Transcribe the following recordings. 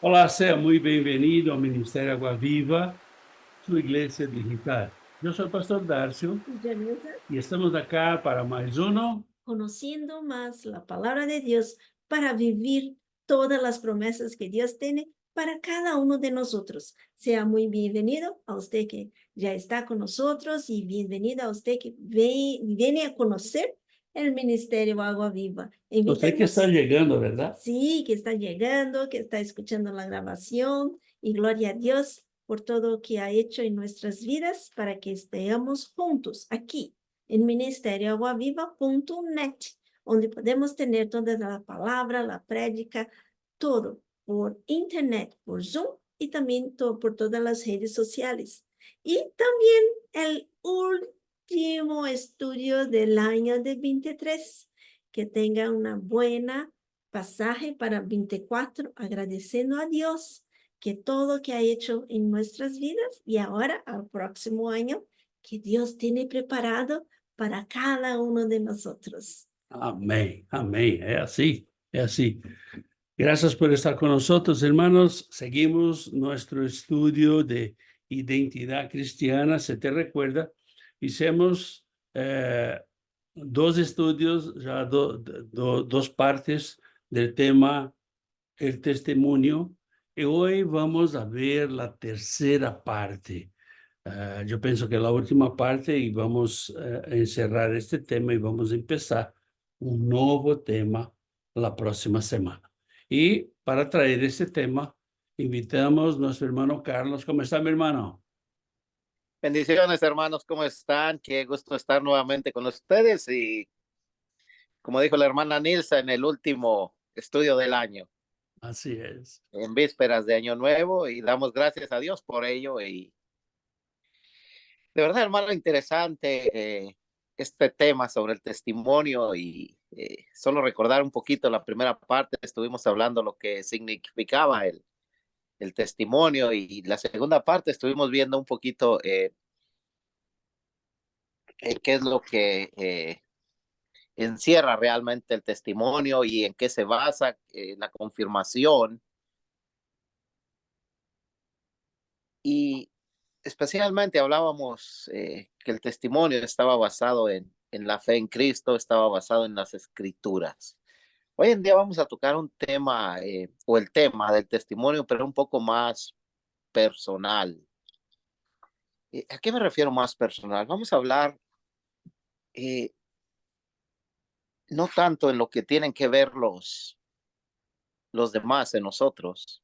Olá, seja muito bem-vindo ao Ministério Água Viva, sua igreja digital. Eu sou o pastor Darcio Janessa, e estamos acá para mais conociendo más la palabra de Dios para vivir todas las promesas que Dios tiene para cada uno de nosotros. Sea muy bienvenido a usted que ya está con nosotros y bienvenido a usted que viene a conocer el Ministerio Agua Viva. Você que está chegando, verdade? Sí, que está llegando, que está escuchando la grabación y gloria a Dios por todo lo que ha hecho en nuestras vidas para que estemos juntos aquí en ministerioaguaviva.net, donde podemos tener toda la palabra, la prédica, todo por internet, por Zoom y también por todas las redes sociales. Y también el último estudio del año de 23. Que tenga una buena pasaje para 24, agradeciendo a Dios que todo que ha hecho en nuestras vidas y ahora al próximo año que Dios tiene preparado para cada uno de nosotros. Amém, amém. É assim, é assim. Gracias por estar con nosotros, hermanos. Seguimos nuestro estudio de identidad cristiana. Se te recuerda, hicimos dos estudios, ya dos partes del tema el testimonio, y hoy vamos a ver la tercera parte. Yo pienso que la última parte y vamos a encerrar este tema y vamos a empezar un nuevo tema la próxima semana. Y para traer este tema, invitamos a nuestro hermano Carlos. ¿Cómo está, mi hermano? Bendiciones, hermanos, ¿cómo están? Qué gusto estar nuevamente con ustedes y, como dijo la hermana Nilsa, en el último estudio del año, Así es. en vísperas de Año Nuevo, y damos gracias a Dios por ello. Y de verdad, hermano, interesante este tema sobre el testimonio. Y solo recordar un poquito la primera parte, estuvimos hablando lo que significaba el testimonio, y la segunda parte estuvimos viendo un poquito qué es lo que encierra realmente el testimonio y en qué se basa la confirmación. Y especialmente hablábamos que el testimonio estaba basado en la fe en Cristo, estaba basado en las escrituras. Hoy en día vamos a tocar un tema o el tema del testimonio, pero un poco más personal. ¿A qué me refiero más personal? Vamos a hablar eh, no tanto en lo que tienen que ver los demás en nosotros,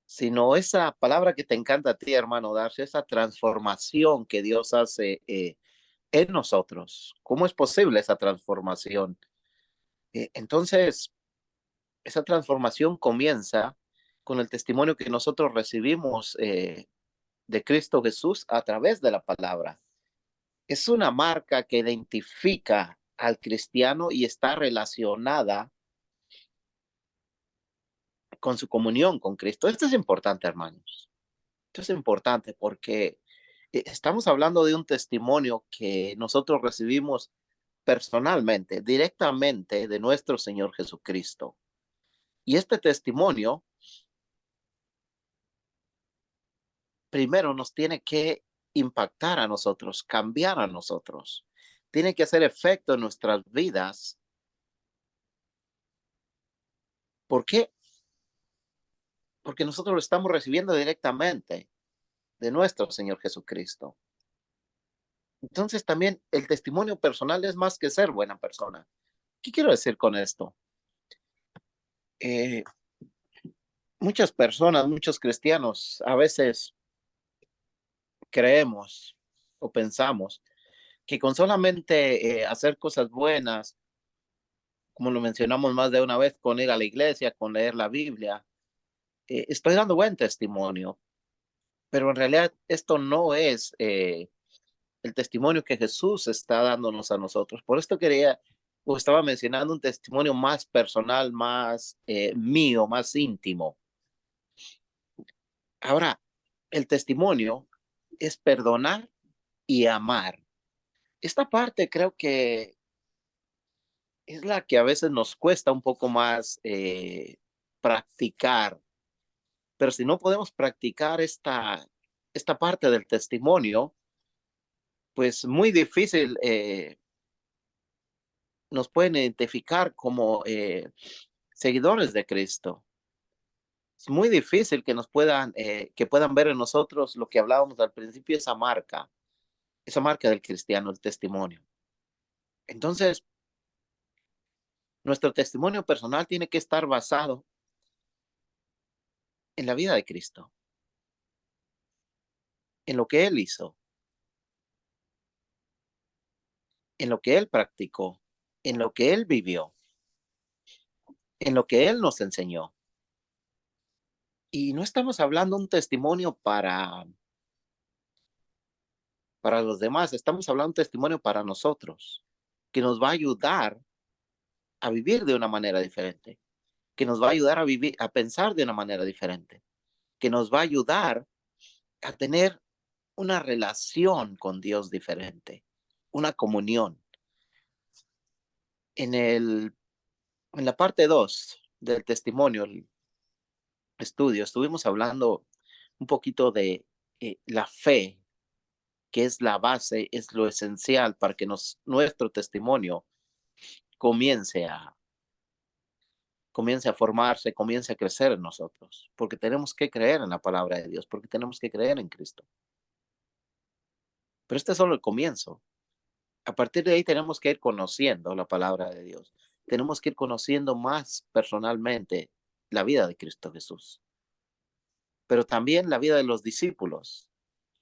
sino esa palabra que te encanta a ti, hermano, darse esa transformación que Dios hace en nosotros. ¿Cómo es posible esa transformación? Entonces, esa transformación comienza con el testimonio que nosotros recibimos de Cristo Jesús a través de la palabra. Es una marca que identifica al cristiano y está relacionada con su comunión con Cristo. Esto es importante, hermanos. Esto es importante porque estamos hablando de un testimonio que nosotros recibimos personalmente, directamente de nuestro Señor Jesucristo. Y este testimonio primero nos tiene que impactar a nosotros, cambiar a nosotros. Tiene que hacer efecto en nuestras vidas. ¿Por qué? Porque nosotros lo estamos recibiendo directamente de nuestro Señor Jesucristo. Entonces también el testimonio personal es más que ser buena persona. ¿Qué quiero decir con esto? Eh, Muchas personas, muchos cristianos, a veces creemos o pensamos que con solamente hacer cosas buenas, como lo mencionamos más de una vez, con ir a la iglesia, con leer la Biblia, estoy dando buen testimonio, pero en realidad esto no es el testimonio que Jesús está dándonos a nosotros. Por esto quería, o estaba mencionando un testimonio más personal, más mío, más íntimo. Ahora, el testimonio es perdonar y amar. Esta parte creo que es la que a veces nos cuesta un poco más practicar. Pero si no podemos practicar esta parte del testimonio, pues muy difícil nos pueden identificar como seguidores de Cristo. Es muy difícil que nos puedan ver en nosotros lo que hablábamos al principio, esa marca del cristiano, el testimonio. Entonces, nuestro testimonio personal tiene que estar basado en la vida de Cristo, en lo que Él hizo, en lo que Él practicó, en lo que Él vivió, en lo que Él nos enseñó. Y no estamos hablando un testimonio para los demás, estamos hablando un testimonio para nosotros, que nos va a ayudar a vivir de una manera diferente, que nos va a ayudar a pensar de una manera diferente, que nos va a ayudar a tener una relación con Dios diferente, una comunión. En la parte 2 del testimonio, el estudio, estuvimos hablando un poquito de la fe, que es la base, es lo esencial para que nuestro testimonio comience a formarse, comience a crecer en nosotros, porque tenemos que creer en la palabra de Dios, porque tenemos que creer en Cristo. Pero este es solo el comienzo. A partir de ahí tenemos que ir conociendo la palabra de Dios. Tenemos que ir conociendo más personalmente la vida de Cristo Jesús, pero también la vida de los discípulos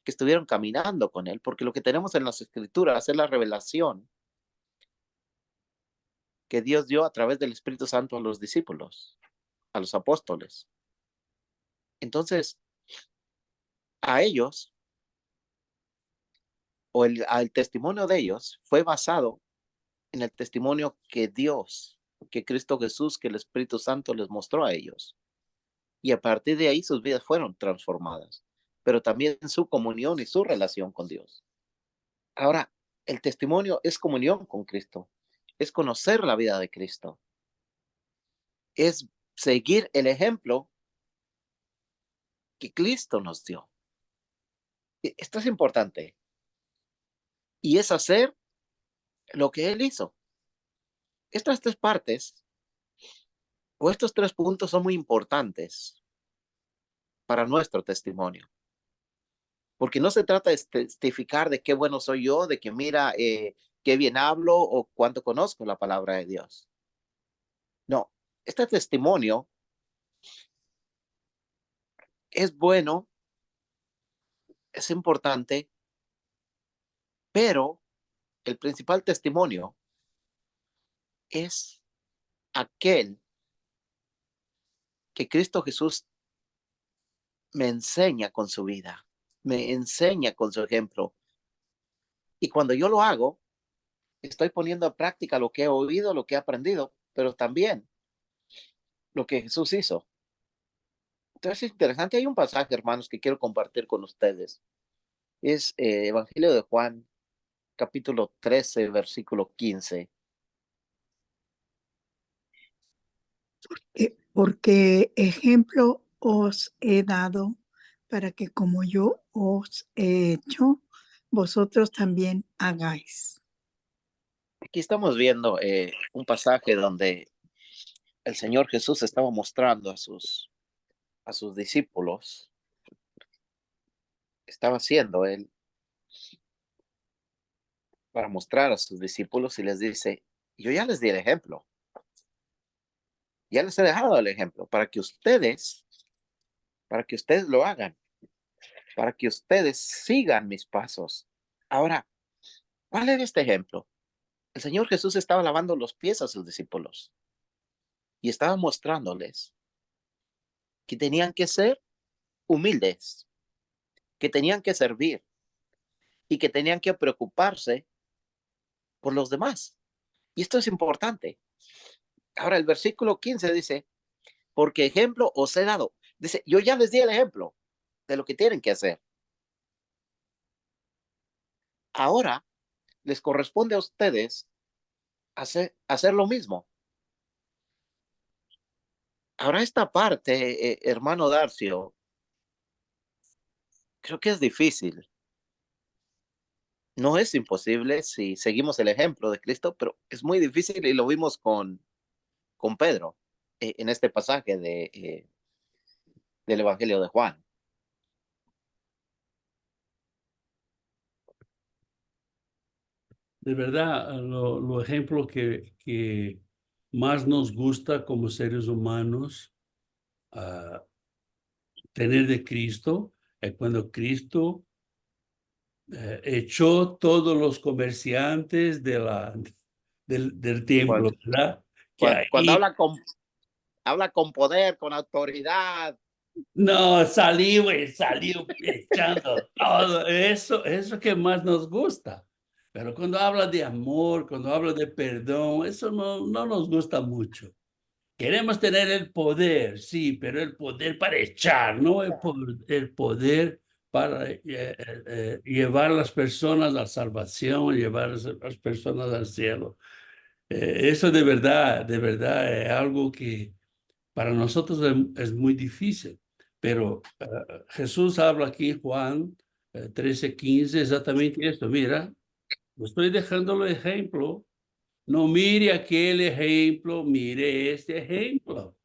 que estuvieron caminando con él, porque lo que tenemos en las Escrituras es la revelación que Dios dio a través del Espíritu Santo a los discípulos, a los apóstoles. Entonces, a ellos, al testimonio de ellos, fue basado en el testimonio que Dios, que Cristo Jesús, que el Espíritu Santo les mostró a ellos. Y a partir de ahí sus vidas fueron transformadas, pero también su comunión y su relación con Dios. Ahora, el testimonio es comunión con Cristo, es conocer la vida de Cristo, es seguir el ejemplo que Cristo nos dio. Esto es importante. Y es hacer lo que Él hizo. Estas tres partes o estos tres puntos son muy importantes para nuestro testimonio. Porque no se trata de testificar de qué bueno soy yo, de que mira qué bien hablo o cuánto conozco la palabra de Dios. No, este testimonio es bueno, es importante, pero el principal testimonio es aquel que Cristo Jesús me enseña con su vida, me enseña con su ejemplo. Y cuando yo lo hago, estoy poniendo en práctica lo que he oído, lo que he aprendido, pero también lo que Jesús hizo. Entonces es interesante. Hay un pasaje, hermanos, que quiero compartir con ustedes. Es Evangelio de Juan, capítulo 13, versículo 15. Porque ejemplo os he dado para que como yo os he hecho, vosotros también hagáis. Aquí estamos viendo un pasaje donde el Señor Jesús estaba mostrando a sus discípulos, estaba haciendo él para mostrar a sus discípulos y les dice, yo ya les di el ejemplo, ya les he dejado el ejemplo para que ustedes lo hagan, para que ustedes sigan mis pasos. Ahora, ¿cuál era este ejemplo? El Señor Jesús estaba lavando los pies a sus discípulos y estaba mostrándoles que tenían que ser humildes, que tenían que servir y que tenían que preocuparse por los demás. Y esto es importante. Ahora, el versículo 15 dice, porque ejemplo os he dado. Dice, yo ya les di el ejemplo de lo que tienen que hacer. Ahora les corresponde a ustedes hacer lo mismo. Ahora esta parte, hermano Darcio, creo que es difícil. No es imposible si seguimos el ejemplo de Cristo, pero es muy difícil y lo vimos con Pedro en este pasaje del Evangelio de Juan. De verdad, lo ejemplo que más nos gusta como seres humanos tener de Cristo es cuando Cristo echó todos los comerciantes del templo, Cuando, ¿verdad? Que cuando ahí habla con poder, con autoridad. no salió echando todo eso que más nos gusta. Pero cuando habla de amor, cuando habla de perdón, eso no nos gusta mucho. Queremos tener el poder, sí, pero el poder para echar, no el poder para llevar a las personas a la salvación, llevar a las personas al cielo. Eso de verdad es algo que para nosotros es muy difícil. Pero Jesús habla aquí, Juan 13:15, exactamente esto. Mira, estoy dejándolo ejemplo. No mire aquel ejemplo, mire este ejemplo.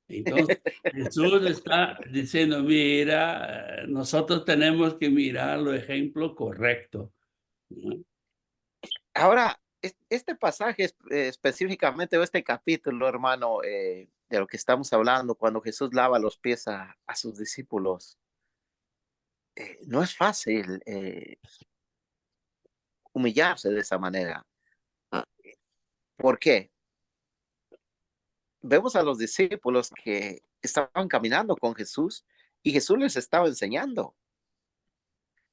Entonces, Jesús está diciendo, mira, nosotros tenemos que mirar los ejemplos correctos. Ahora, este pasaje específicamente, o este capítulo, hermano, de lo que estamos hablando, cuando Jesús lava los pies a sus discípulos, no es fácil humillarse de esa manera. ¿Por qué? Vemos a los discípulos que estaban caminando con Jesús y Jesús les estaba enseñando.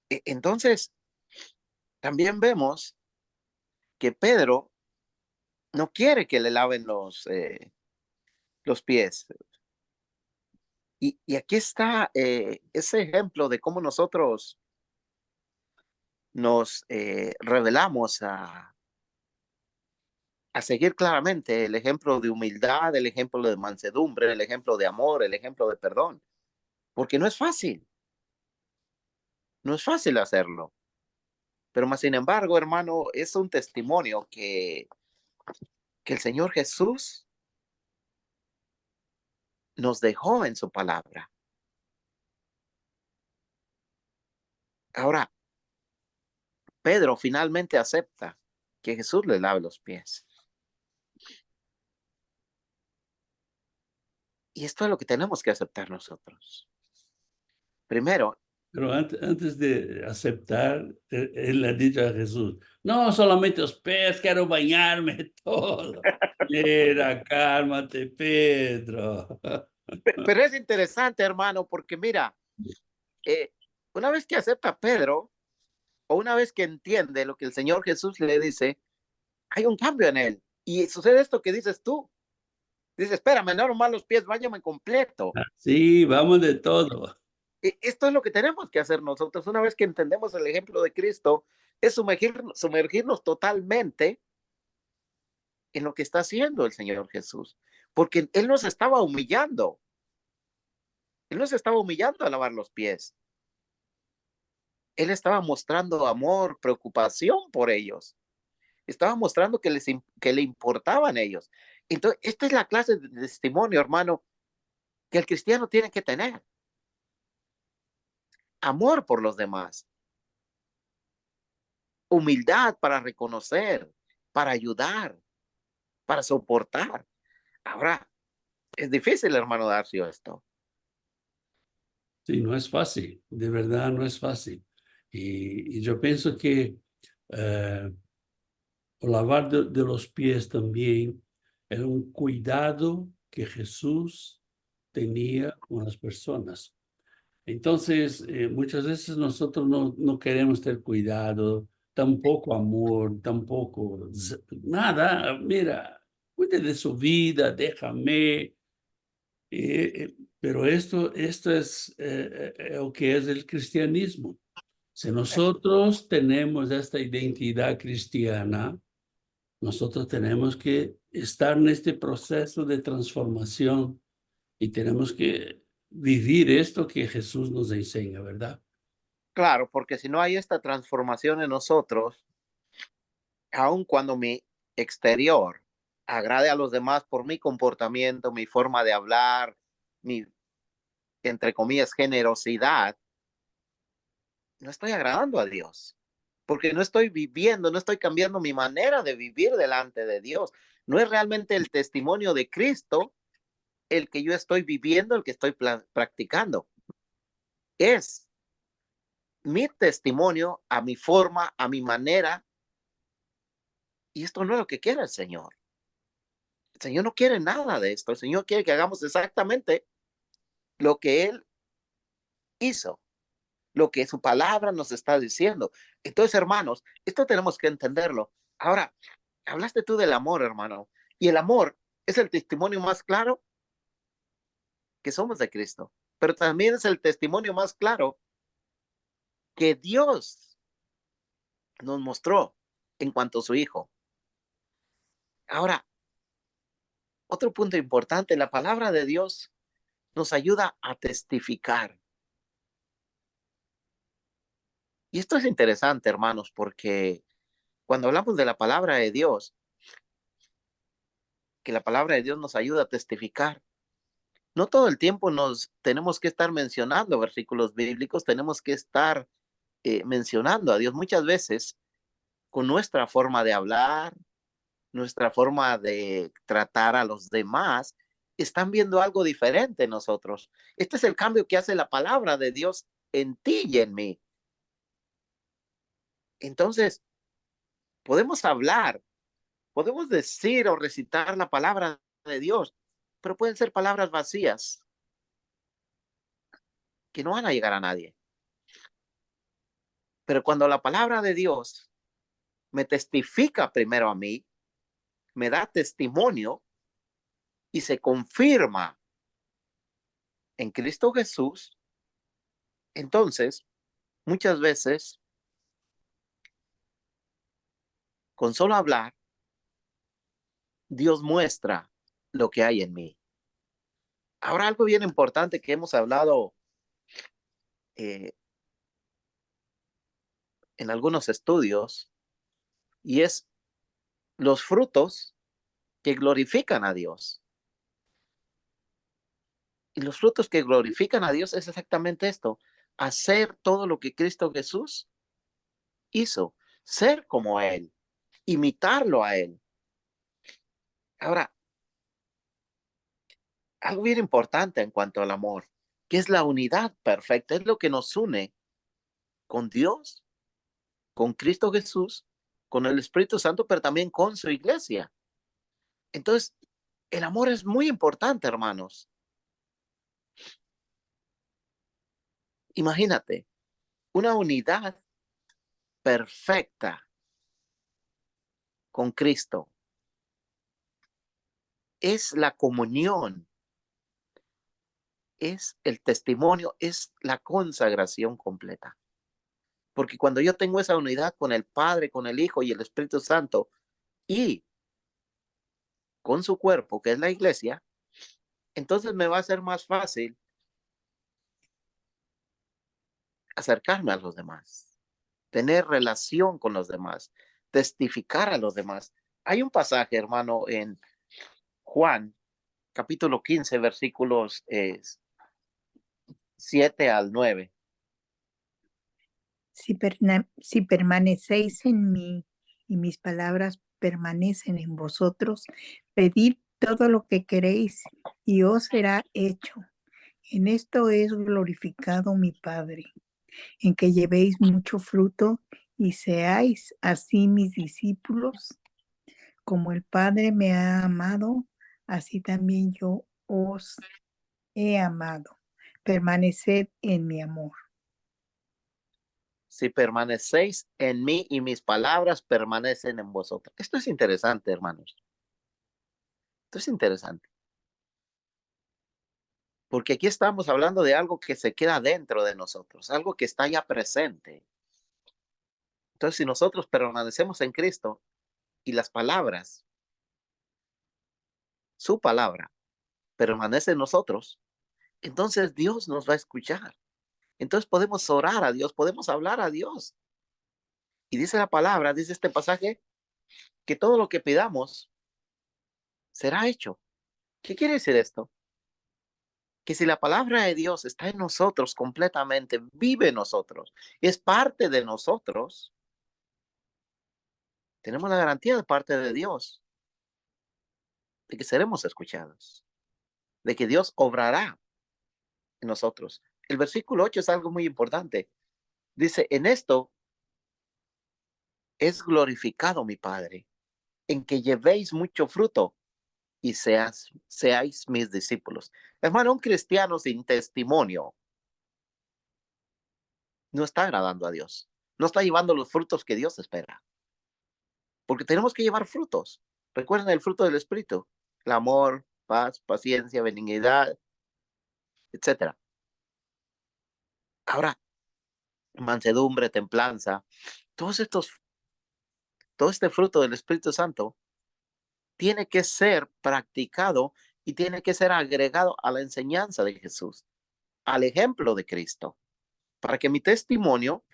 Entonces, también vemos que Pedro no quiere que le laven los pies. Y aquí está ese ejemplo de cómo nosotros nos revelamos a seguir claramente el ejemplo de humildad, el ejemplo de mansedumbre, el ejemplo de amor, el ejemplo de perdón, porque no es fácil hacerlo, pero más sin embargo, hermano, es un testimonio que el Señor Jesús nos dejó en su palabra. Ahora, Pedro finalmente acepta que Jesús le lave los pies. Y esto es lo que tenemos que aceptar nosotros. Primero, Pero antes de aceptar, él le ha dicho a Jesús, no solamente los pies, quiero bañarme todo. Mira, cálmate, Pedro. pero es interesante, hermano, porque mira, eh, una vez que acepta Pedro, o una vez que entiende lo que el Señor Jesús le dice, hay un cambio en él. Y sucede esto que dices tú. Dice, espérame, no nomás los pies, váyame completo. Sí, vamos de todo. Esto es lo que tenemos que hacer nosotros. Una vez que entendemos el ejemplo de Cristo, es sumergirnos totalmente en lo que está haciendo el Señor Jesús. Porque Él nos estaba humillando. Él nos estaba humillando a lavar los pies. Él estaba mostrando amor, preocupación por ellos. Estaba mostrando que le importaban ellos. Entonces, esta es la clase de testimonio, hermano, que el cristiano tiene que tener. Amor por los demás. Humildad para reconocer, para ayudar, para soportar. Ahora, es difícil, hermano Darcio, esto. Sí, no es fácil, de verdad no es fácil. Y yo pienso que lavar de los pies también es un cuidado que Jesús tenía con las personas. Entonces, muchas veces nosotros no queremos tener cuidado, tampoco amor, tampoco nada. Mira, cuide de su vida, déjame. Pero esto es lo que es el cristianismo. Si nosotros tenemos esta identidad cristiana, nosotros tenemos que estar en este proceso de transformación Y tenemos que vivir esto que Jesús nos enseña, ¿verdad? Claro, porque si no hay esta transformación en nosotros, aun cuando mi exterior agrade a los demás por mi comportamiento, mi forma de hablar, mi, entre comillas, generosidad, no estoy agradando a Dios, porque no estoy viviendo, no estoy cambiando mi manera de vivir delante de Dios. No es realmente el testimonio de Cristo el que yo estoy viviendo, el que estoy practicando. Es mi testimonio a mi forma, a mi manera, y esto no es lo que quiere el Señor. El Señor no quiere nada de esto. El Señor quiere que hagamos exactamente lo que Él hizo, lo que su palabra nos está diciendo. Entonces, hermanos, esto tenemos que entenderlo. Ahora, hablaste tú del amor, hermano, y el amor es el testimonio más claro que somos de Cristo, pero también es el testimonio más claro que Dios nos mostró en cuanto a su Hijo. Ahora, otro punto importante, la palabra de Dios nos ayuda a testificar. Y esto es interesante, hermanos, porque cuando hablamos de la palabra de Dios, que la palabra de Dios nos ayuda a testificar, no todo el tiempo nos tenemos que estar mencionando versículos bíblicos, tenemos que estar mencionando a Dios muchas veces con nuestra forma de hablar, nuestra forma de tratar a los demás, están viendo algo diferente en nosotros. Este es el cambio que hace la palabra de Dios en ti y en mí. Entonces, podemos hablar, podemos decir o recitar la palabra de Dios, pero pueden ser palabras vacías que no van a llegar a nadie. Pero cuando la palabra de Dios me testifica primero a mí, me da testimonio y se confirma en Cristo Jesús, entonces muchas veces con solo hablar, Dios muestra lo que hay en mí. Ahora algo bien importante que hemos hablado eh, en algunos estudios y es los frutos que glorifican a Dios. Y los frutos que glorifican a Dios es exactamente esto, hacer todo lo que Cristo Jesús hizo, ser como Él, imitarlo a Él. Ahora, algo bien importante en cuanto al amor, que es la unidad perfecta, es lo que nos une con Dios, con Cristo Jesús, con el Espíritu Santo, pero también con su iglesia. Entonces, el amor es muy importante, hermanos. Imagínate, una unidad perfecta con Cristo es la comunión, es el testimonio, es la consagración completa. Porque cuando yo tengo esa unidad con el Padre, con el Hijo y el Espíritu Santo y con su cuerpo, que es la iglesia, entonces me va a ser más fácil acercarme a los demás, tener relación con los demás, testificar a los demás. Hay un pasaje, hermano, en Juan, capítulo 15, versículos 7 al 9. Si permanecéis en mí y mis palabras permanecen en vosotros, pedid todo lo que queréis y os será hecho. En esto es glorificado mi Padre, en que llevéis mucho fruto y seáis así mis discípulos. Como el Padre me ha amado, así también yo os he amado. Permaneced en mi amor. Si permanecéis en mí y mis palabras permanecen en vosotros. Esto es interesante, hermanos. Esto es interesante. Porque aquí estamos hablando de algo que se queda dentro de nosotros, algo que está ya presente. Entonces, si nosotros permanecemos en Cristo y las palabras, su palabra, permanece en nosotros, entonces Dios nos va a escuchar. Entonces podemos orar a Dios, podemos hablar a Dios. Y dice la palabra, dice este pasaje, que todo lo que pidamos será hecho. ¿Qué quiere decir esto? Que si la palabra de Dios está en nosotros completamente, vive en nosotros, es parte de nosotros, tenemos la garantía de parte de Dios de que seremos escuchados, de que Dios obrará en nosotros. El versículo 8 es algo muy importante. Dice, en esto es glorificado mi Padre, en que llevéis mucho fruto y seáis mis discípulos. Hermano, un cristiano sin testimonio no está agradando a Dios, no está llevando los frutos que Dios espera, porque tenemos que llevar frutos. Recuerden el fruto del Espíritu, el amor, paz, paciencia, benignidad, etcétera. Ahora, mansedumbre, templanza, todo este fruto del Espíritu Santo tiene que ser practicado y tiene que ser agregado a la enseñanza de Jesús, al ejemplo de Cristo, para que mi testimonio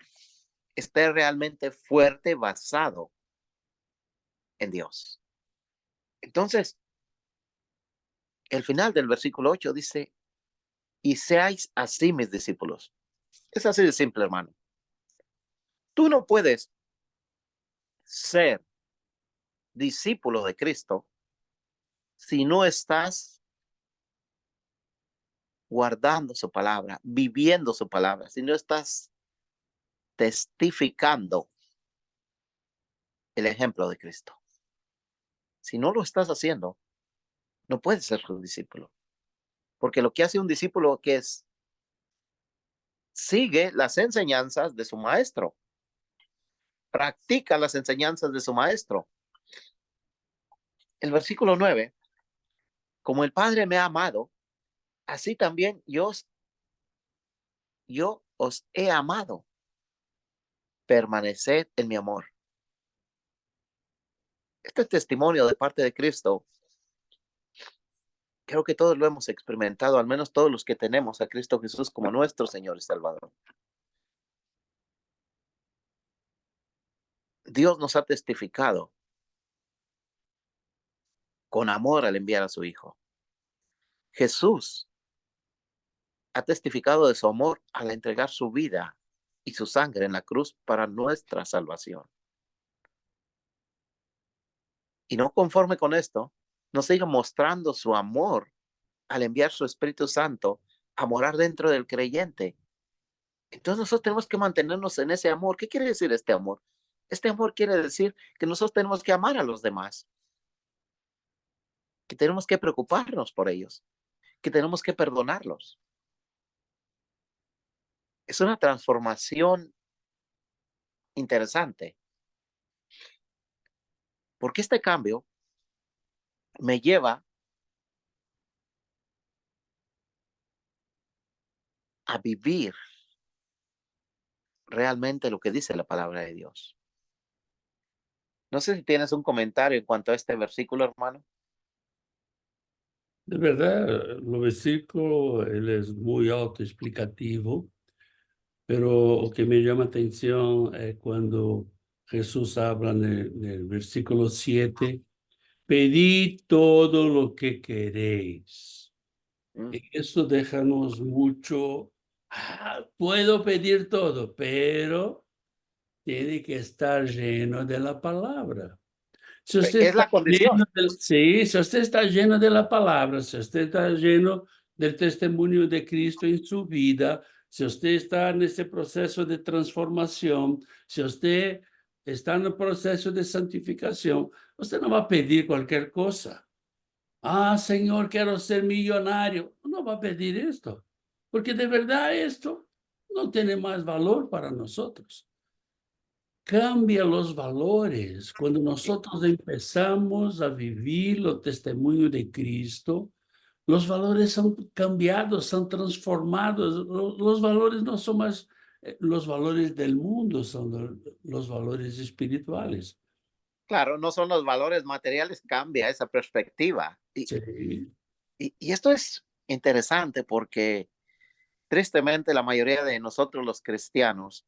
esté realmente fuerte, basado en Dios. Entonces, el final del versículo 8 dice, y seáis así mis discípulos. Es así de simple, hermano. Tú no puedes ser discípulo de Cristo si no estás guardando su palabra, viviendo su palabra, si no estás testificando el ejemplo de Cristo. Si no lo estás haciendo, no puedes ser su discípulo. Porque lo que hace un discípulo que es, sigue las enseñanzas de su maestro, practica las enseñanzas de su maestro. El versículo 9, como el Padre me ha amado, así también yo os he amado. Permaneced en mi amor. Este testimonio de parte de Cristo, creo que todos lo hemos experimentado, al menos todos los que tenemos a Cristo Jesús como nuestro Señor y Salvador. Dios nos ha testificado con amor al enviar a su Hijo. Jesús ha testificado de su amor al entregar su vida y su sangre en la cruz para nuestra salvación. Y no conforme con esto, nos sigue mostrando su amor al enviar su Espíritu Santo a morar dentro del creyente. Entonces nosotros tenemos que mantenernos en ese amor. ¿Qué quiere decir este amor? Este amor quiere decir que nosotros tenemos que amar a los demás, que tenemos que preocuparnos por ellos, que tenemos que perdonarlos. Es una transformación interesante, porque este cambio me lleva a vivir realmente lo que dice la palabra de Dios. No sé si tienes un comentario en cuanto a este versículo, hermano. De verdad, lo versículo, él es muy autoexplicativo, pero lo que me llama atención es cuando Jesús habla en el versículo 7, pedid todo lo que queréis. Mm. Eso déjanos mucho, puedo pedir todo, pero tiene que estar lleno de la palabra. Si usted Es está la condición. sí, si usted está lleno de la palabra, si usted está lleno del testimonio de Cristo en su vida, si usted está en ese proceso de transformación, si usted está en el proceso de santificación, usted no va a pedir cualquier cosa. Señor, quiero ser millonario. No va a pedir esto, porque de verdad esto no tiene más valor para nosotros. Cambia los valores. Cuando nosotros empezamos a vivir el testimonio de Cristo, los valores son cambiados, son transformados. Los valores no son más los valores del mundo, son los valores espirituales. Claro, no son los valores materiales, cambia esa perspectiva. Sí. Y esto es interesante porque tristemente la mayoría de nosotros los cristianos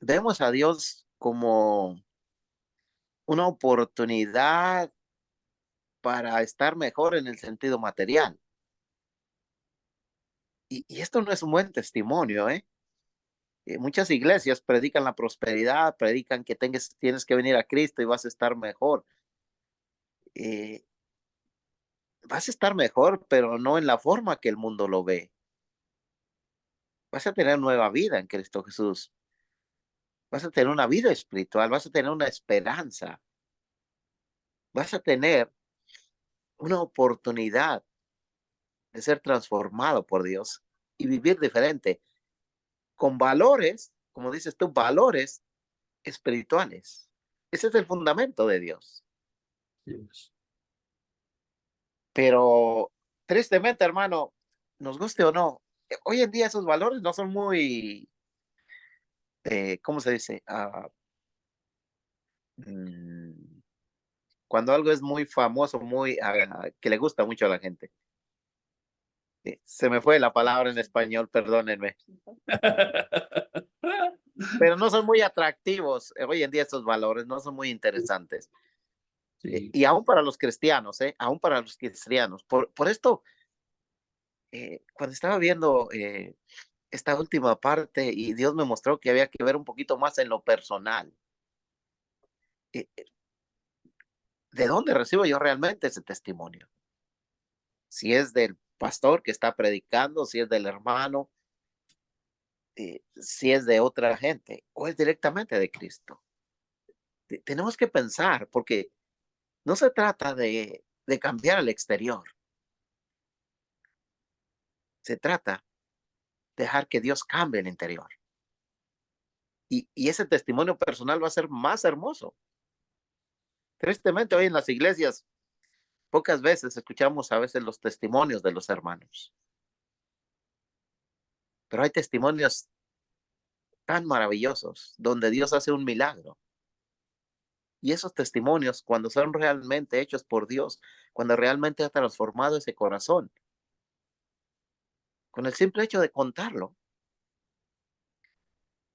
vemos a Dios como una oportunidad para estar mejor en el sentido material. Y esto no es un buen testimonio, ¿eh? Muchas iglesias predican la prosperidad, predican que tienes que venir a Cristo y vas a estar mejor. Eh, Vas a estar mejor, pero no en la forma que el mundo lo ve. Vas a tener nueva vida en Cristo Jesús. Vas a tener una vida espiritual, vas a tener una esperanza, vas a tener una oportunidad de ser transformado por Dios y vivir diferente, con valores, como dices tú, valores espirituales. Ese es el fundamento de Dios. Yes. Pero tristemente, hermano, nos guste o no, hoy en día esos valores no son muy, ¿cómo se dice? Mm, Cuando algo es muy famoso, muy, que le gusta mucho a la gente. Se me fue la palabra en español, perdónenme. Pero no son muy atractivos. Hoy en día estos valores no son muy interesantes. Sí. Y aún para los cristianos, aún para los cristianos. Por esto, cuando estaba viendo esta última parte y Dios me mostró que había que ver un poquito más en lo personal. eh, ¿De dónde recibo yo realmente ese testimonio? Si es del pastor que está predicando, si es del hermano, si es de otra gente o es directamente de Cristo. Tenemos que pensar porque no se trata de cambiar el exterior, se trata de dejar que Dios cambie el interior. Y ese testimonio personal va a ser más hermoso. Tristemente, hoy en las iglesias, pocas veces escuchamos a veces los testimonios de los hermanos, pero hay testimonios tan maravillosos donde Dios hace un milagro. Y esos testimonios, cuando son realmente hechos por Dios, cuando realmente ha transformado ese corazón, con el simple hecho de contarlo,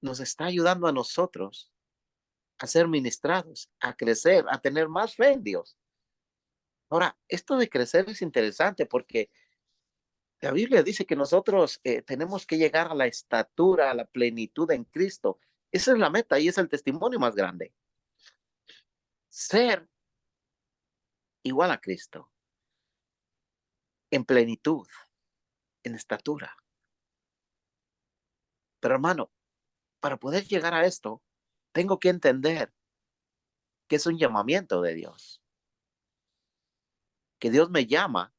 nos está ayudando a nosotros a ser ministrados, a crecer, a tener más fe en Dios. Ahora, esto de crecer es interesante porque la Biblia dice que nosotros tenemos que llegar a la estatura, a la plenitud en Cristo. Esa es la meta y es el testimonio más grande. Ser igual a Cristo, en plenitud, en estatura. Pero hermano, para poder llegar a esto, tengo que entender que es un llamamiento de Dios, que Dios me llama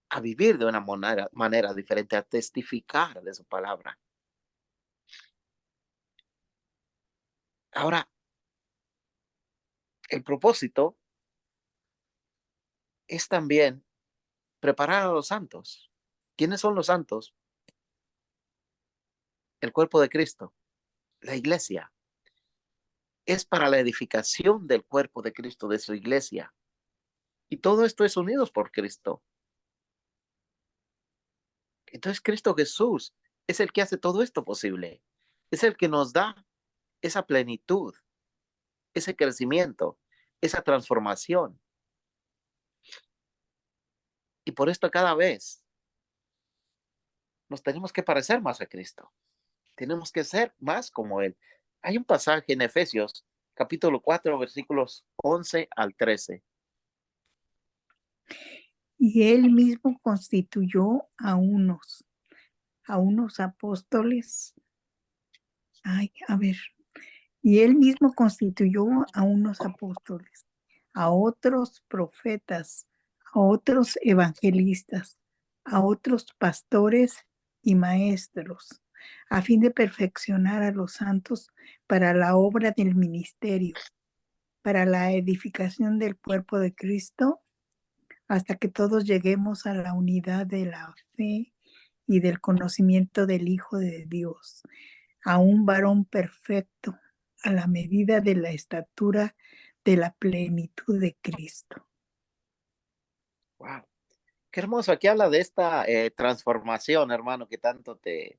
a vivir de una manera diferente, a testificar de su palabra. Ahora, el propósito es también preparar a los santos. ¿Quiénes son los santos? El cuerpo de Cristo, la iglesia. Es para la edificación del cuerpo de Cristo, de su iglesia. Y todo esto es unidos por Cristo. Entonces Cristo Jesús es el que hace todo esto posible. Es el que nos da esa plenitud, ese crecimiento, esa transformación. Y por esto cada vez nos tenemos que parecer más a Cristo. Tenemos que ser más como Él. Hay un pasaje en Efesios, capítulo 4, versículos 11 al 13. Y él mismo constituyó a unos apóstoles. Y él mismo constituyó a unos apóstoles, a otros profetas, a otros evangelistas, a otros pastores y maestros, a fin de perfeccionar a los santos para la obra del ministerio, para la edificación del cuerpo de Cristo, hasta que todos lleguemos a la unidad de la fe y del conocimiento del Hijo de Dios, a un varón perfecto, a la medida de la estatura de la plenitud de Cristo. Wow, qué hermoso. Aquí habla de esta transformación, hermano, que tanto eh,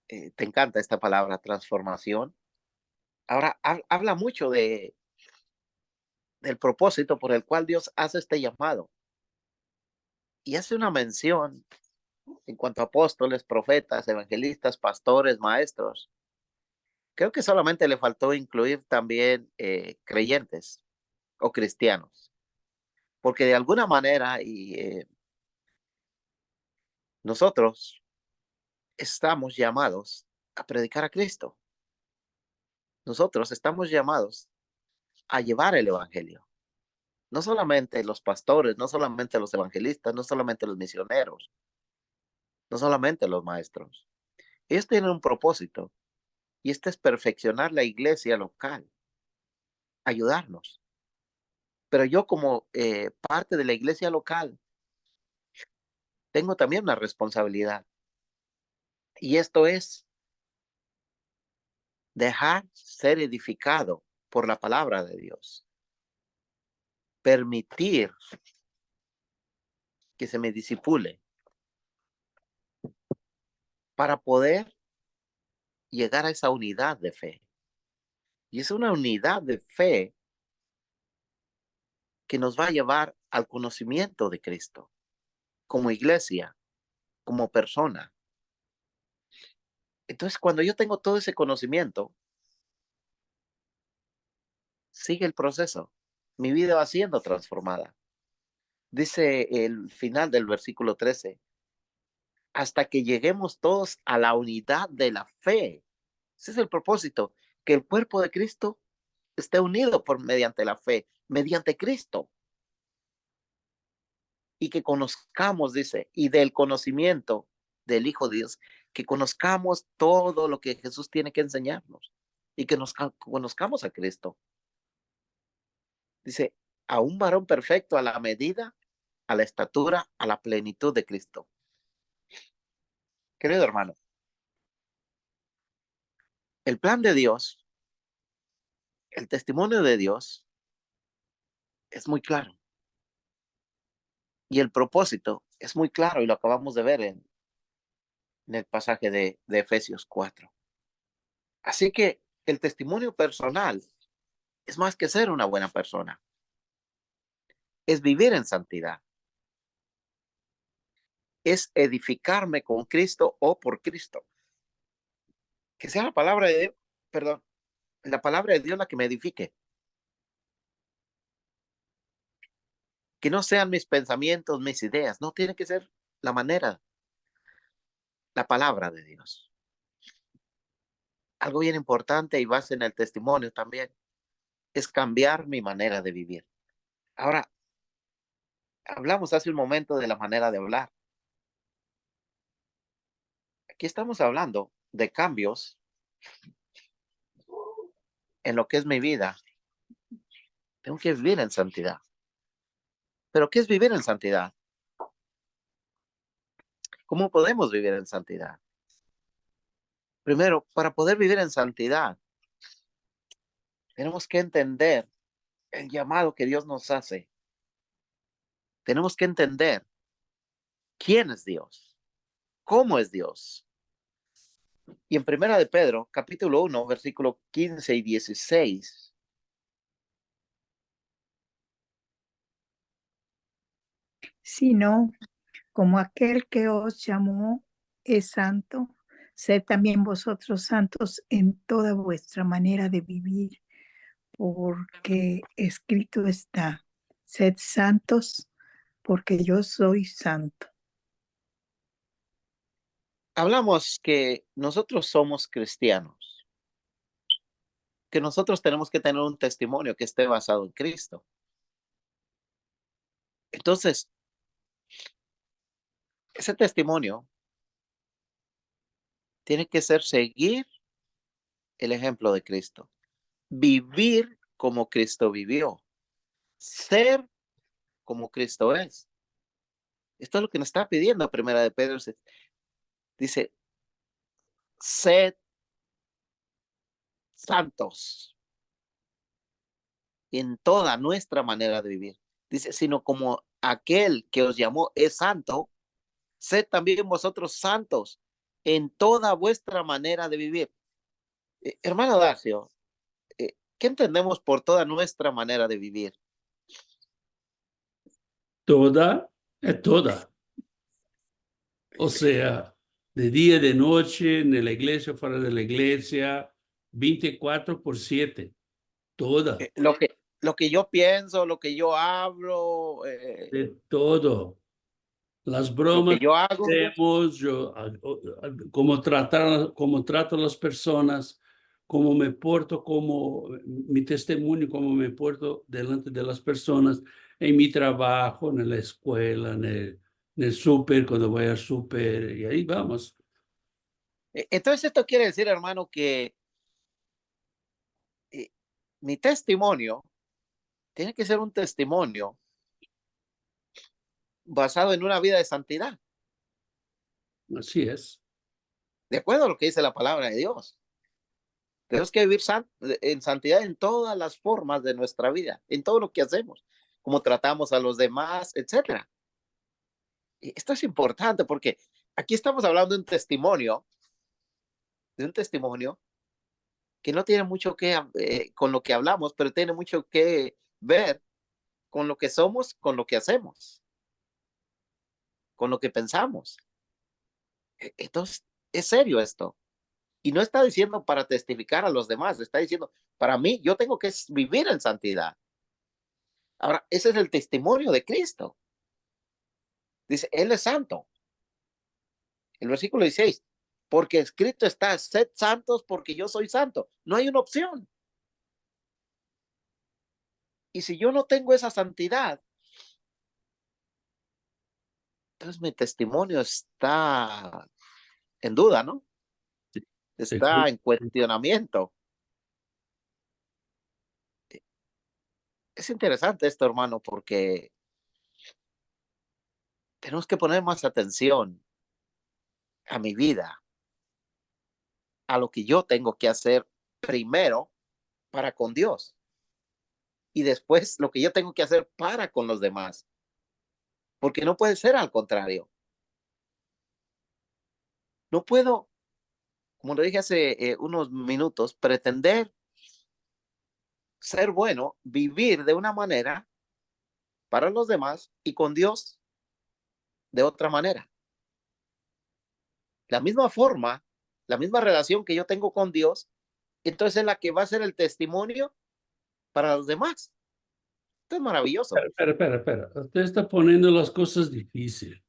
te encanta esta palabra, transformación. Ahora, habla mucho del propósito por el cual Dios hace este llamado. Y hace una mención en cuanto a apóstoles, profetas, evangelistas, pastores, maestros. Creo que solamente le faltó incluir también creyentes o cristianos, porque de alguna manera nosotros estamos llamados a predicar a Cristo. Nosotros estamos llamados a llevar el evangelio. No solamente los pastores, no solamente los evangelistas, no solamente los misioneros, no solamente los maestros. Ellos tienen un propósito y este es perfeccionar la iglesia local, ayudarnos. Pero yo como parte de la iglesia local tengo también una responsabilidad y esto es dejar ser edificado por la palabra de Dios, permitir que se me disipule para poder llegar a esa unidad de fe. Y es una unidad de fe que nos va a llevar al conocimiento de Cristo, como iglesia, como persona. Entonces, cuando yo tengo todo ese conocimiento, sigue el proceso. Mi vida va siendo transformada. Dice el final del versículo 13, hasta que lleguemos todos a la unidad de la fe. Ese es el propósito, que el cuerpo de Cristo esté unido mediante la fe, mediante Cristo. Y que conozcamos, dice, y del conocimiento del Hijo de Dios, que conozcamos todo lo que Jesús tiene que enseñarnos y que nos conozcamos a Cristo. Dice, a un varón perfecto a la medida, a la estatura, a la plenitud de Cristo. Querido hermano, el plan de Dios, el testimonio de Dios es muy claro. Y el propósito es muy claro y lo acabamos de ver en el pasaje de Efesios 4. Así que el testimonio personal es más que ser una buena persona. Es vivir en santidad. Es edificarme con Cristo o por Cristo. Que sea la palabra de Dios, perdón, la palabra de Dios la que me edifique. Que no sean mis pensamientos, mis ideas. No tiene que ser la manera, la palabra de Dios. Algo bien importante y base en el testimonio también es cambiar mi manera de vivir. Ahora, hablamos hace un momento de la manera de hablar. Aquí estamos hablando de cambios en lo que es mi vida. Tengo que vivir en santidad. ¿Pero qué es vivir en santidad? ¿Cómo podemos vivir en santidad? Primero, para poder vivir en santidad, tenemos que entender el llamado que Dios nos hace. Tenemos que entender quién es Dios, cómo es Dios. Y en Primera de Pedro, capítulo 1, versículo 15 y 16, Sino como aquel que os llamó es santo, sed también vosotros santos en toda vuestra manera de vivir, porque escrito está, sed santos, porque yo soy santo. hablamos que nosotros somos cristianos, que nosotros tenemos que tener un testimonio que esté basado en Cristo. Entonces, ese testimonio tiene que ser seguir el ejemplo de Cristo, vivir como Cristo vivió, ser como Cristo es. Esto es lo que nos está pidiendo Primera de Pedro. Dice, sed santos en toda nuestra manera de vivir. Dice, sino como aquel que os llamó es santo, sed también vosotros santos en toda vuestra manera de vivir. Hermano Darcio, ¿qué entendemos por toda nuestra manera de vivir? Toda es toda. O sea, de día, de noche, en la iglesia, fuera de la iglesia, 24/7. Toda, Lo que yo pienso, lo que yo hablo, de todo. Las lo bromas que yo hago. que hacemos, cómo trato a las personas, cómo me porto, como mi testimonio, cómo me porto delante de las personas, en mi trabajo, en la escuela, en el súper, cuando voy al súper, y ahí vamos. Entonces esto quiere decir, hermano, que mi testimonio tiene que ser un testimonio basado en una vida de santidad, Así es. de acuerdo a lo que dice la palabra de Dios. Tenemos que vivir en santidad en todas las formas de nuestra vida, en todo lo que hacemos, cómo tratamos a los demás, etcétera. Y esto es importante porque aquí estamos hablando de un testimonio que no tiene mucho que con lo que hablamos, pero tiene mucho que ver con lo que somos, con lo que hacemos, con lo que pensamos. Entonces, es serio esto. Y no está diciendo para testificar a los demás, está diciendo, para mí, yo tengo que vivir en santidad. Ahora, ese es el testimonio de Cristo. Dice, Él es santo. El versículo 16, porque escrito está, sed santos porque yo soy santo. No hay una opción. Y si yo no tengo esa santidad, entonces mi testimonio está en duda, ¿no? Está en cuestionamiento. Es interesante esto, hermano, porque tenemos que poner más atención a mi vida, a lo que yo tengo que hacer primero para con Dios y después lo que yo tengo que hacer para con los demás, porque no puede ser al contrario. No puedo, como lo dije hace unos minutos, pretender ser bueno, vivir de una manera para los demás y con Dios de otra manera. La misma forma, la misma relación que yo tengo con Dios, entonces es la que va a ser el testimonio para los demás. Esto es maravilloso. Espera. Usted está poniendo las cosas difíciles.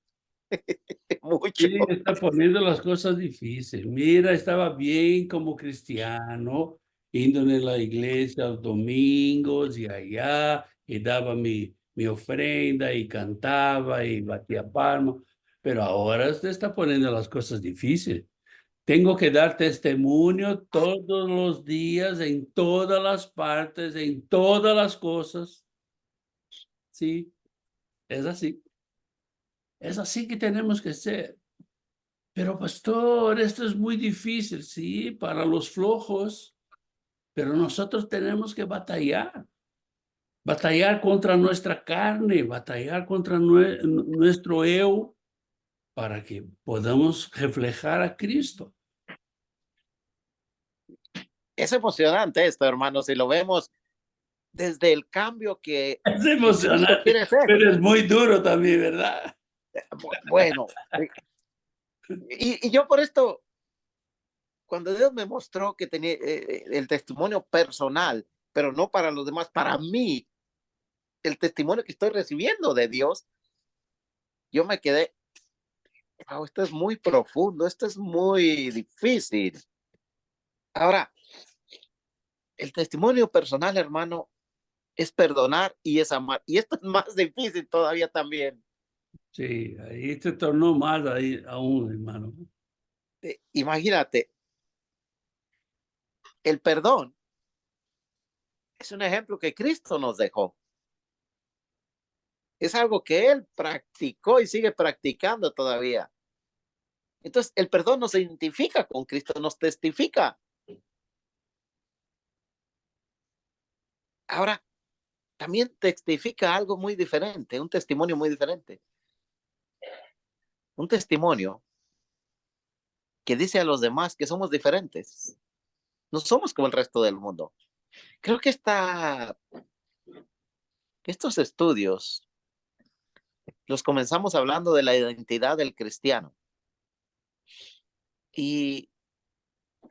Mucho. Sí, está poniendo las cosas difíciles. Mira, estaba bien como cristiano, yendo en la iglesia los domingos y allá, y daba mi ofrenda y cantaba y batía palmas. Pero ahora usted está poniendo las cosas difíciles. Tengo que dar testimonio todos los días, en todas las partes, en todas las cosas. Sí, es así. Es así que tenemos que ser. Pero pastor, esto es muy difícil, sí, para los flojos, pero nosotros tenemos que batallar contra nuestra carne, batallar contra nuestro yo para que podamos reflejar a Cristo. Es emocionante esto, hermano, si lo vemos desde el cambio que Es Cristo emocionante, quiere hacer. pero es muy duro también, ¿verdad? Bueno, y yo por esto, cuando Dios me mostró que tenía el testimonio personal, pero no para los demás, para mí, el testimonio que estoy recibiendo de Dios, yo me quedé, wow, esto es muy profundo, esto es muy difícil. Ahora, el testimonio personal, hermano, es perdonar y es amar. Y esto es más difícil todavía también. Sí, ahí se tornó más ahí aún, hermano. Imagínate, el perdón es un ejemplo que Cristo nos dejó. Es algo que Él practicó y sigue practicando todavía. Entonces, el perdón nos identifica con Cristo, nos testifica. Ahora, también testifica algo muy diferente, un testimonio muy diferente. Un testimonio que dice a los demás que somos diferentes. No somos como el resto del mundo. Creo que estos estudios los comenzamos hablando de la identidad del cristiano. Y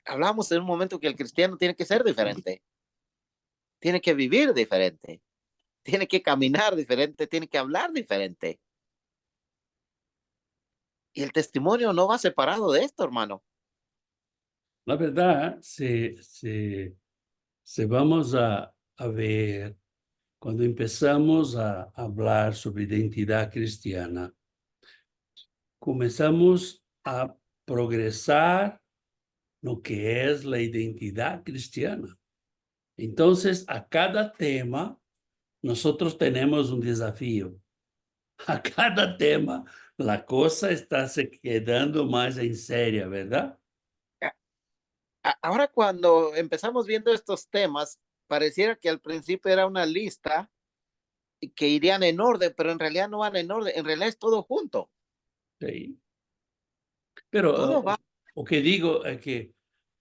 hablamos en un momento que el cristiano tiene que ser diferente, tiene que vivir diferente, tiene que caminar diferente, tiene que hablar diferente. Y el testimonio no va separado de esto, hermano. La verdad, si vamos a ver, cuando empezamos a hablar sobre identidad cristiana, comenzamos a progresar lo que es la identidad cristiana. Entonces, a cada tema, nosotros tenemos un desafío. A cada tema, la cosa está se quedando más en seria, ¿verdad? Ahora cuando empezamos viendo estos temas, pareciera que al principio era una lista que irían en orden, pero en realidad no van en orden, en realidad es todo junto. Sí. Pero Todo va. o que digo es que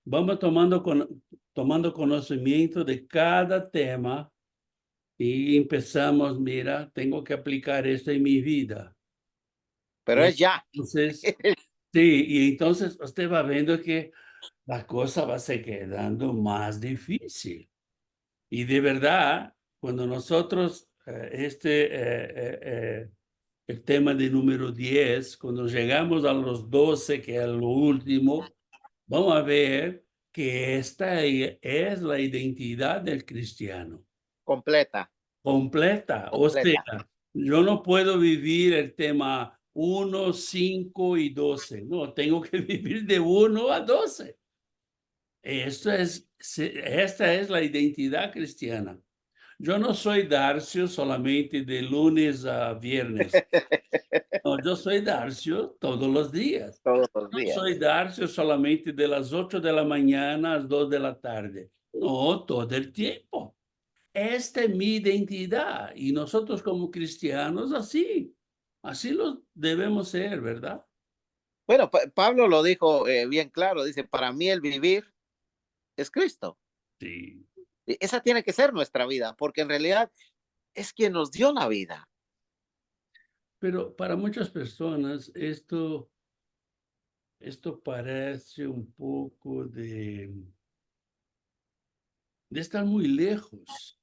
vamos tomando conocimiento de cada tema y empezamos, mira, tengo que aplicar esto en mi vida. Pero Y es ya. entonces, sí, y entonces usted va viendo que la cosa va se quedando más difícil. Y de verdad, cuando nosotros, el tema de número 10, cuando llegamos a los 12, que es lo último, vamos a ver que esta es la identidad del cristiano, Completa, completa. O completa. sea, yo no puedo vivir el tema 1, 5 y 12. No, tengo que vivir de 1 a 12. Esta es la identidad cristiana. Yo no soy Darcio solamente de lunes a viernes. No, yo soy Darcio todos los días. Todos los No días. soy Darcio solamente de las 8 de la mañana a las 2 de la tarde. No, todo el tiempo. Esta es mi identidad y nosotros como cristianos así lo debemos ser, ¿verdad? Bueno, Pablo lo dijo bien claro, dice, para mí el vivir es Cristo. Sí. Esa tiene que ser nuestra vida, porque en realidad es quien nos dio la vida. Pero para muchas personas esto parece un poco de estar muy lejos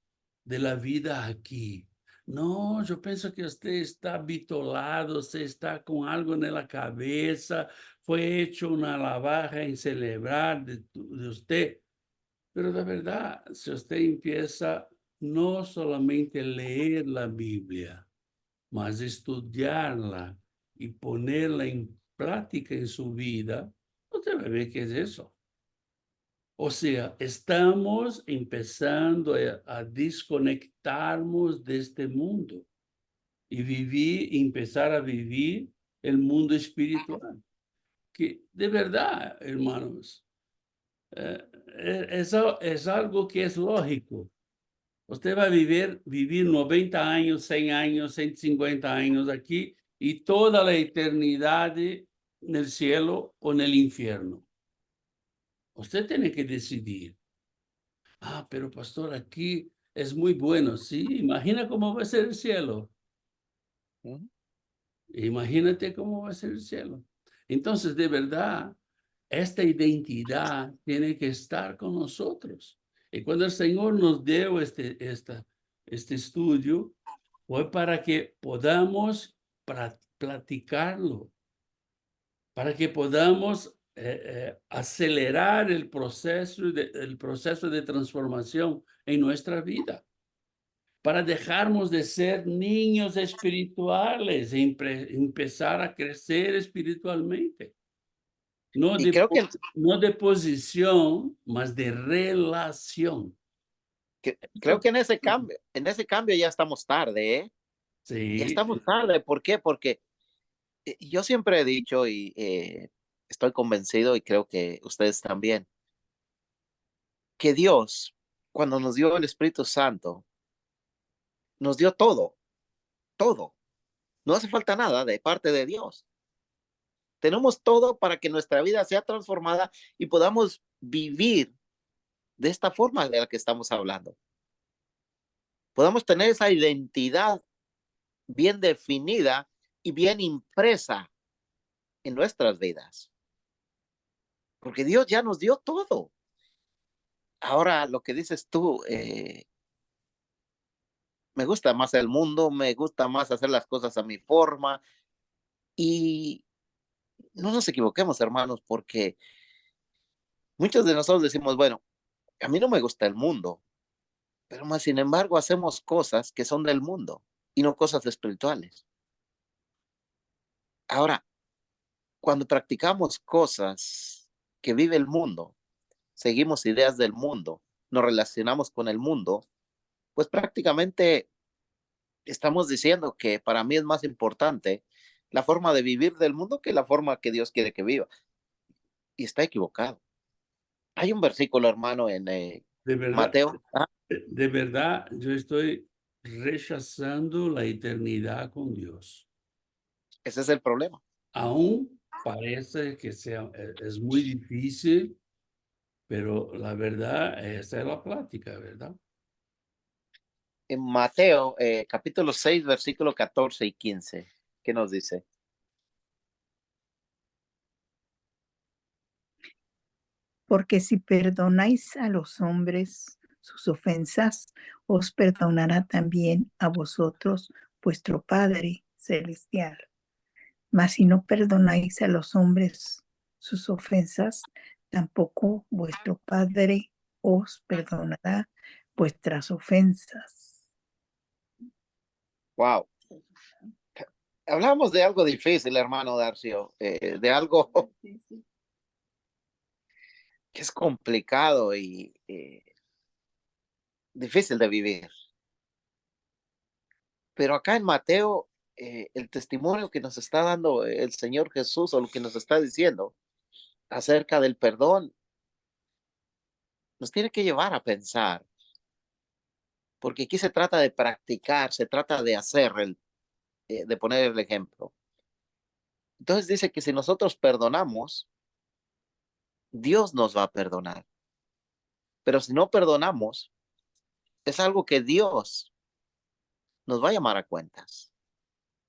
de la vida aquí. No, yo pienso que usted está vitolado, usted está con algo en la cabeza, fue hecho una lavaje en celebrar de usted. Pero de verdad, si usted empieza no solamente a leer la Biblia, mas estudiarla y ponerla en práctica en su vida, usted va a ver qué es eso. O sea, estamos empezando a desconectarnos de este mundo y empezar a vivir el mundo espiritual. Que de verdad, hermanos, es algo que es lógico. Usted va a vivir 90 años, 100 años, 150 años aquí y toda la eternidad en el cielo o en el infierno. Usted tiene que decidir. Ah, pero pastor, aquí es muy bueno. Sí, imagina cómo va a ser el cielo. Imagínate cómo va a ser el cielo. Entonces, de verdad, esta identidad tiene que estar con nosotros. Y cuando el Señor nos dio este estudio, fue para que podamos platicarlo, para que podamos acelerar el proceso de transformación en nuestra vida, para dejarnos de ser niños espirituales e empezar a crecer espiritualmente. No Y creo que, no de posición, mas de relación. creo que en ese cambio ya estamos tarde, ¿eh? Ya Sí, estamos tarde. ¿Por qué? Porque yo siempre he dicho y estoy convencido y creo que ustedes también, que Dios, cuando nos dio el Espíritu Santo, nos dio todo, todo. No hace falta nada de parte de Dios. Tenemos todo para que nuestra vida sea transformada y podamos vivir de esta forma de la que estamos hablando. Podamos tener esa identidad bien definida y bien impresa en nuestras vidas. Porque Dios ya nos dio todo. Ahora, lo que dices tú, me gusta más el mundo, me gusta más hacer las cosas a mi forma. Y no nos equivoquemos, hermanos, porque muchos de nosotros decimos, bueno, a mí no me gusta el mundo, pero más sin embargo hacemos cosas que son del mundo y no cosas espirituales. Ahora, cuando practicamos cosas que vive el mundo, seguimos ideas del mundo, nos relacionamos con el mundo, pues prácticamente estamos diciendo que para mí es más importante la forma de vivir del mundo que la forma que Dios quiere que viva. Y está equivocado. Hay un versículo, hermano, en De verdad, Mateo. de verdad, yo estoy rechazando la eternidad con Dios. Ese es el problema. Aún parece que es muy difícil, pero la verdad, esta es la plática, ¿verdad? En Mateo, capítulo 6, versículo 14 y 15, ¿qué nos dice? Porque si perdonáis a los hombres sus ofensas, os perdonará también a vosotros vuestro Padre celestial. Mas si no perdonáis a los hombres sus ofensas, tampoco vuestro Padre os perdonará vuestras ofensas. Wow. Hablamos de algo difícil, hermano Darcio, de algo que es complicado y difícil de vivir. Pero acá en Mateo, el testimonio que nos está dando el Señor Jesús o lo que nos está diciendo acerca del perdón, nos tiene que llevar a pensar, porque aquí se trata de practicar, se trata de hacer, de poner el ejemplo. Entonces dice que si nosotros perdonamos, Dios nos va a perdonar. Pero si no perdonamos, es algo que Dios nos va a llamar a cuentas.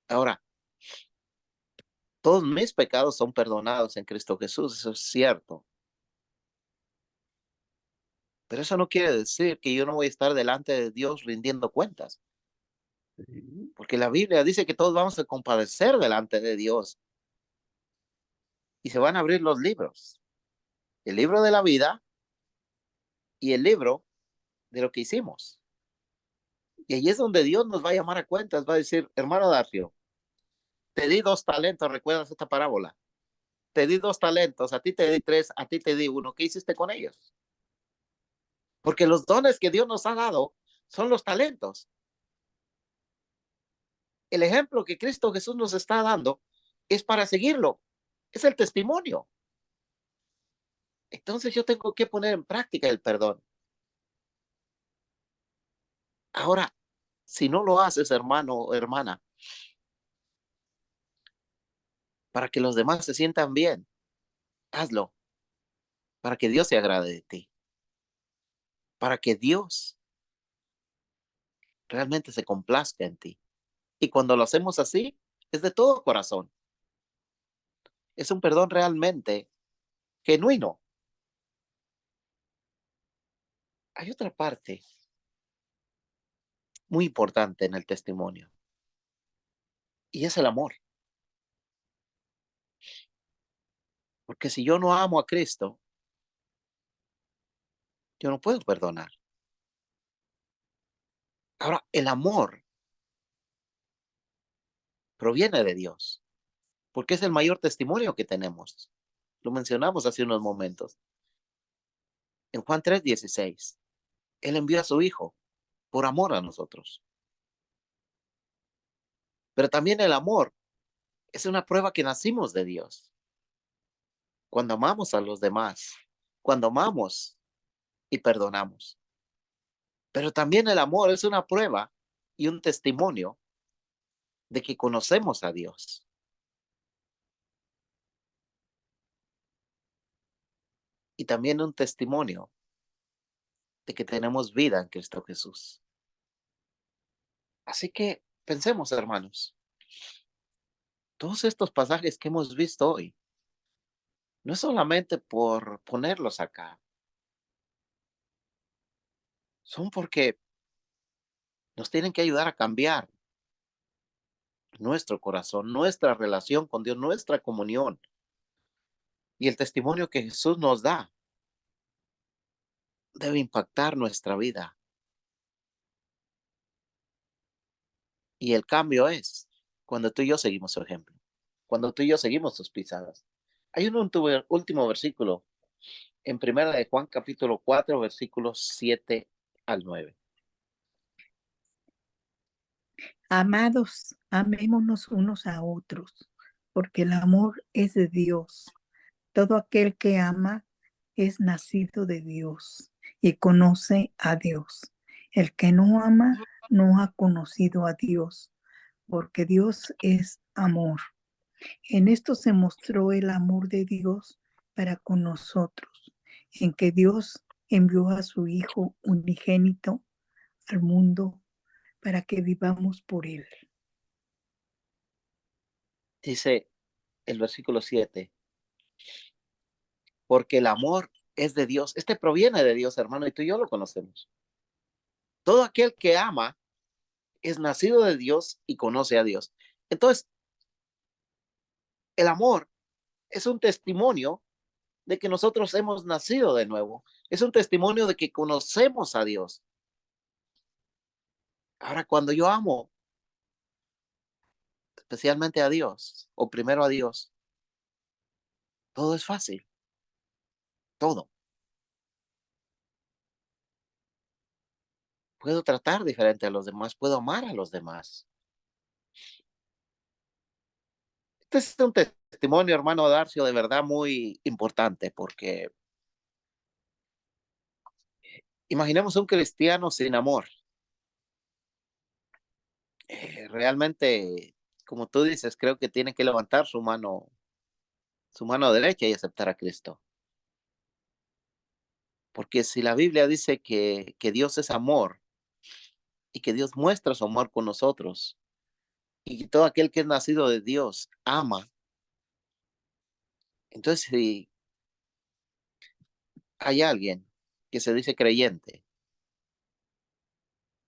Ahora, todos mis pecados son perdonados en Cristo Jesús, eso es cierto. Pero eso no quiere decir que yo no voy a estar delante de Dios rindiendo cuentas, Sí. porque la Biblia dice que todos vamos a compadecer delante de Dios y se van a abrir los libros, el libro de la vida y el libro de lo que hicimos. Y ahí es donde Dios nos va a llamar a cuentas, va a decir, hermano Darcio, te di 2 talentos, ¿recuerdas esta parábola? Te di 2 talentos, a ti te di 3, a ti te di 1, ¿qué hiciste con ellos? Porque los dones que Dios nos ha dado son los talentos. El ejemplo que Cristo Jesús nos está dando es para seguirlo, es el testimonio. Entonces yo tengo que poner en práctica el perdón. Ahora, si no lo haces, hermano o hermana, para que los demás se sientan bien, hazlo, para que Dios se agrade de ti, para que Dios realmente se complazca en ti. Y cuando lo hacemos así, es de todo corazón. Es un perdón realmente genuino. Hay otra parte muy importante en el testimonio y es el amor. Porque si yo no amo a Cristo, yo no puedo perdonar. Ahora, el amor proviene de Dios, porque es el mayor testimonio que tenemos. Lo mencionamos hace unos momentos. En Juan 3:16, Él envió a su Hijo por amor a nosotros. Pero también el amor es una prueba que nacimos de Dios. Cuando amamos a los demás, cuando amamos y perdonamos. Pero también el amor es una prueba y un testimonio de que conocemos a Dios. Y también un testimonio de que tenemos vida en Cristo Jesús. Así que pensemos, hermanos, todos estos pasajes que hemos visto hoy, no es solamente por ponerlos acá, son porque nos tienen que ayudar a cambiar nuestro corazón, nuestra relación con Dios, nuestra comunión y el testimonio que Jesús nos da debe impactar nuestra vida. Y el cambio es cuando tú y yo seguimos su ejemplo, cuando tú y yo seguimos sus pisadas. Hay un último versículo en Primera de Juan capítulo 4, versículos 7 al 9. Amados, amémonos unos a otros, porque el amor es de Dios. Todo aquel que ama es nacido de Dios y conoce a Dios. El que no ama no ha conocido a Dios, porque Dios es amor. En esto se mostró el amor de Dios para con nosotros, en que Dios envió a su Hijo unigénito al mundo para que vivamos por él. Dice el versículo 7, porque el amor es de Dios. Este proviene de Dios, hermano, y tú y yo lo conocemos. Todo aquel que ama es nacido de Dios y conoce a Dios. Entonces, el amor es un testimonio de que nosotros hemos nacido de nuevo. Es un testimonio de que conocemos a Dios. Ahora, cuando yo amo, especialmente a Dios, o primero a Dios, todo es fácil. Todo. Puedo tratar diferente a los demás, puedo amar a los demás. Este es un testimonio, hermano Darcio, de verdad muy importante, porque imaginemos un cristiano sin amor. Realmente, como tú dices, creo que tiene que levantar su mano derecha y aceptar a Cristo. Porque si la Biblia dice que Dios es amor y que Dios muestra su amor con nosotros y que todo aquel que es nacido de Dios ama, entonces si hay alguien que se dice creyente,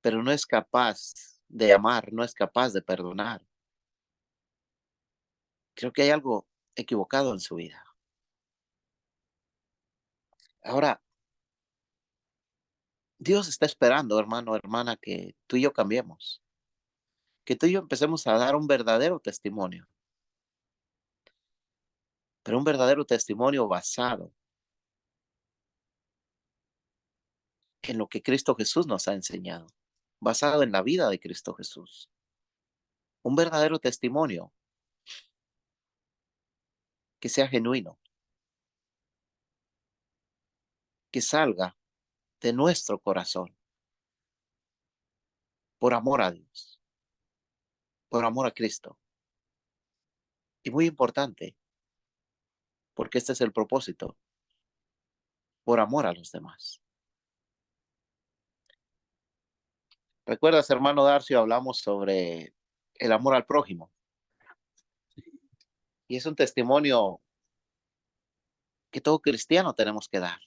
pero no es capaz de amar, no es capaz de perdonar, creo que hay algo equivocado en su vida. Ahora, Dios está esperando, hermano, hermana, que tú y yo cambiemos, que tú y yo empecemos a dar un verdadero testimonio, pero un verdadero testimonio basado en lo que Cristo Jesús nos ha enseñado, basado en la vida de Cristo Jesús. Un verdadero testimonio que sea genuino, que salga de nuestro corazón, por amor a Dios, por amor a Cristo. Y muy importante, porque este es el propósito, por amor a los demás. ¿Recuerdas, hermano Darcio, hablamos sobre el amor al prójimo? Y es un testimonio que todo cristiano tenemos que dar.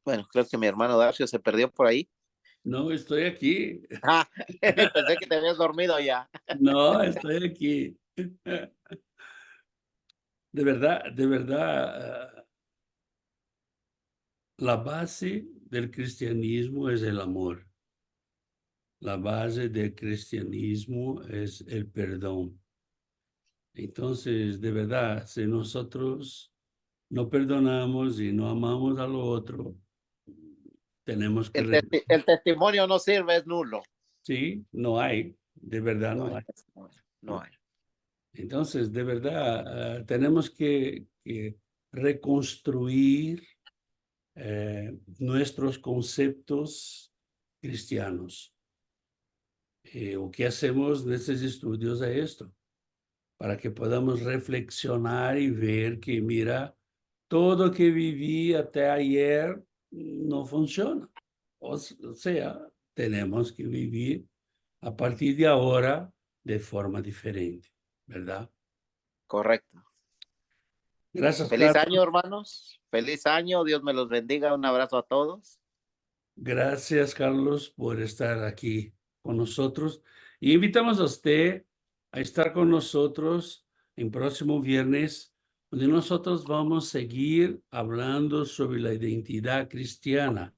Bueno, creo que mi hermano Darcio se perdió por ahí. No, estoy aquí. Ah, pensé que te habías dormido ya. No, estoy aquí. De verdad, la base del cristianismo es el amor. La base del cristianismo es el perdón. Entonces, de verdad, si nosotros no perdonamos y no amamos a lo otro, tenemos que... El testimonio no sirve, es nulo. Sí, no hay, de verdad no hay. No hay. Entonces, de verdad, tenemos que reconstruir nuestros conceptos cristianos. O que hacemos nesses estudios é esto, para que podamos reflexionar e ver que, mira, todo que viví até ayer não funciona. O sea, tenemos que vivir a partir de agora de forma diferente, ¿verdad? Correcto. Gracias, Feliz Carlos. año, hermanos. Feliz año. Dios me los bendiga. Un abrazo a todos. Gracias, Carlos, por estar aquí con nosotros. Y invitamos a usted a estar con nosotros en próximo viernes, donde nosotros vamos a seguir hablando sobre la identidad cristiana.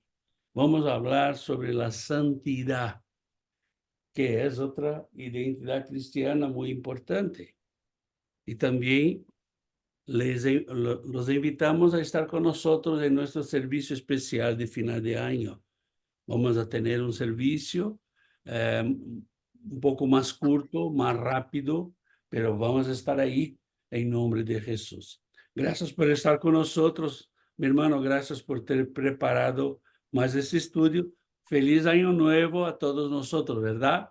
Vamos a hablar sobre la santidad, que es otra identidad cristiana muy importante. Y también los invitamos a estar con nosotros en nuestro servicio especial de final de año. Vamos a tener un servicio un poco más corto, más rápido, pero vamos a estar ahí en nombre de Jesús. Gracias por estar con nosotros, mi hermano. Gracias por ter preparado más este estudio. Feliz año nuevo a todos nosotros, ¿verdad?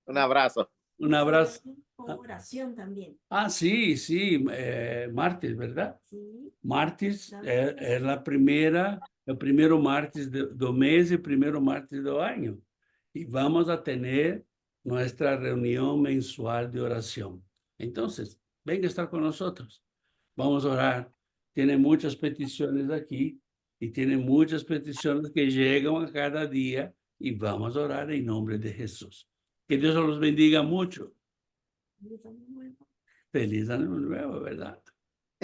Un abrazo. Un abrazo. Con oración también. Sí, sí, martes, ¿verdad? Sí. Martes é o primeiro martes do mês e o primeiro martes do ano. E vamos a ter nossa reunião mensual de oração. Então, venga estar com nós. Vamos orar. Tem muitas petições aqui e tem muitas petições que chegam a cada dia e vamos orar em nome de Jesus. Que Deus os bendiga muito. Feliz año nuevo. Feliz ano novo, verdade?